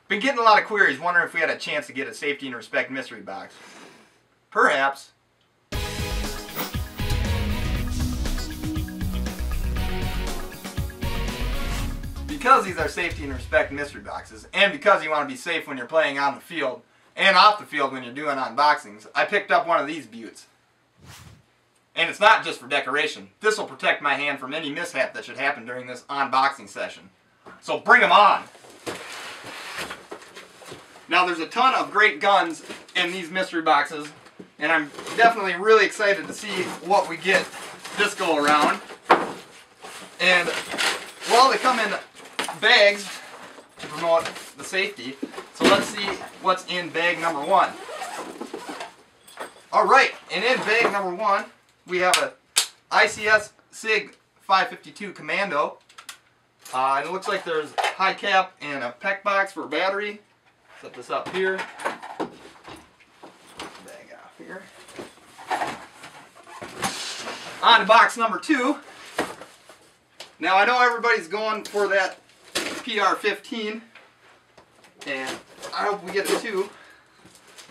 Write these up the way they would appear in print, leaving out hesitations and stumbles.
Been getting a lot of queries wondering if we had a chance to get a Safety and Respect mystery box. Perhaps. Because these are Safety and Respect mystery boxes, and because you want to be safe when you're playing on the field and off the field when you're doing unboxings, I picked up one of these buttes. And it's not just for decoration. This will protect my hand from any mishap that should happen during this unboxing session. So bring them on! Now there's a ton of great guns in these mystery boxes, and I'm definitely really excited to see what we get this go around. And well, they come in bags to promote the safety, so let's see what's in bag number 1. Alright, and in bag number 1 we have a ICS SIG 552 Commando. And it looks like there's high cap and a PEC box for a battery. Set this up here. Bag off here. On to box number 2. Now I know everybody's going for that PR-15, and I hope we get the 2.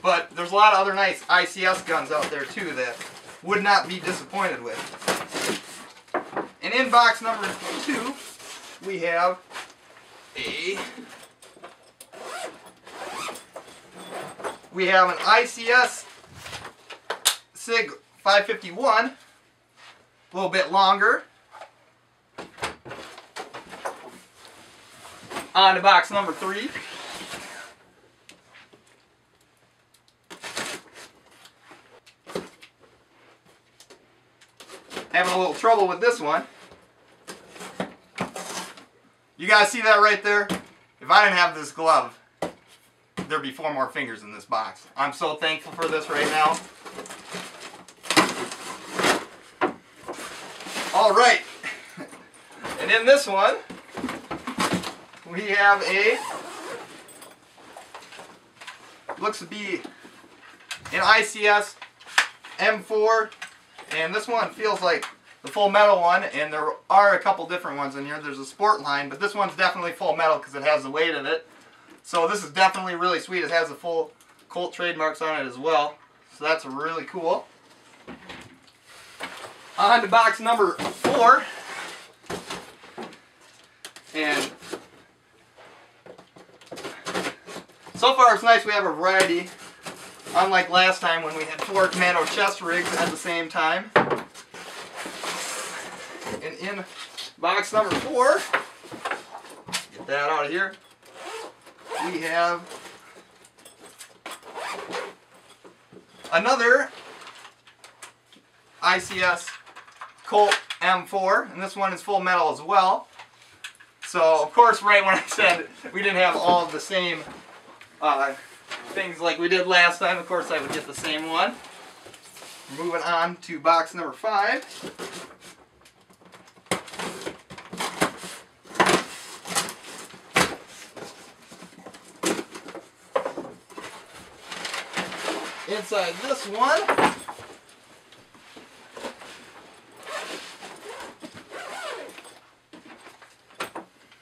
But there's a lot of other nice ICS guns out there too that would not be disappointed with. And in box number 2, we have an ICS SIG 551, a little bit longer. On to box number 3. Having a little trouble with this one. You guys see that right there? If I didn't have this glove, there'd be 4 more fingers in this box. I'm so thankful for this right now. Alright, and in this one, we have looks to be an ICS M4, and this one feels like the full metal one, and there are a couple different ones in here. There's a sport line, but this one's definitely full metal because it has the weight of it. So this is definitely really sweet. It has the full Colt trademarks on it as well. So that's really cool. On to box number 4. And so far it's nice we have a variety. Unlike last time when we had 4 commando chest rigs at the same time. And in box number 4, get that out of here, we have another ICS Colt M4, and this one is full metal as well. So of course, right when I said we didn't have all of the same things like we did last time, of course I would get the same one. Moving on to box number 5. Inside this one,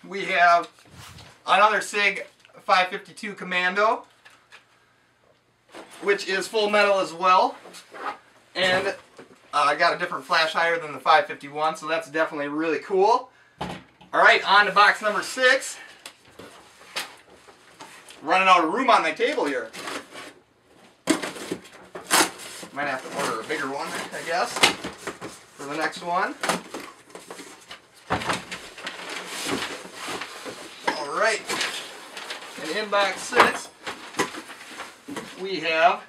we have another SIG 552 Commando, which is full metal as well, and I got a different flash higher than the 551, so that's definitely really cool. Alright, on to box number 6. Running out of room on my table here. Might have to order a bigger one, I guess, for the next one. Alright, and in box 6, we have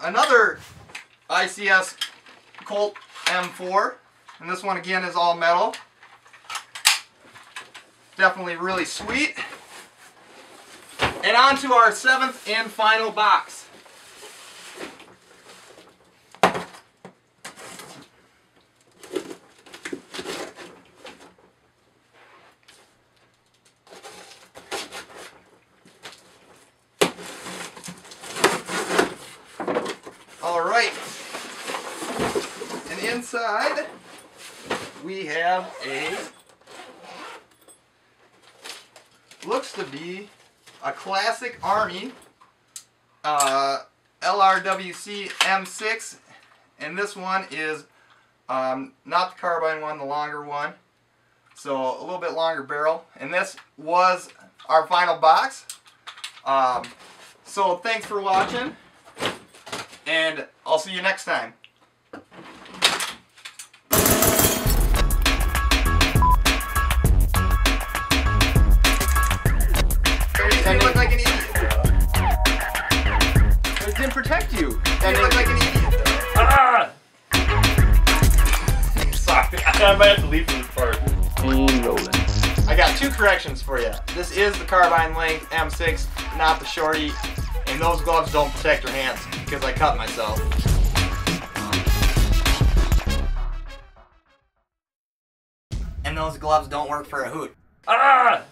another ICS Colt M4, and this one again is all metal. Definitely really sweet. And on to our 7th and final box. All right. And inside we have have a, looks to be a classic Army LRWC M6, and this one is not the carbine one, the longer one, so a little bit longer barrel, and this was our final box. So thanks for watching, and I'll see you next time. You look like an idiot. It didn't protect you. And you look like an idiot. Ah! Sorry, I might have to leave for this part. And rolling. I got 2 corrections for you. This is the carbine length M6, not the shorty, and those gloves don't protect your hands because I cut myself. And those gloves don't work for a hoot. Ah!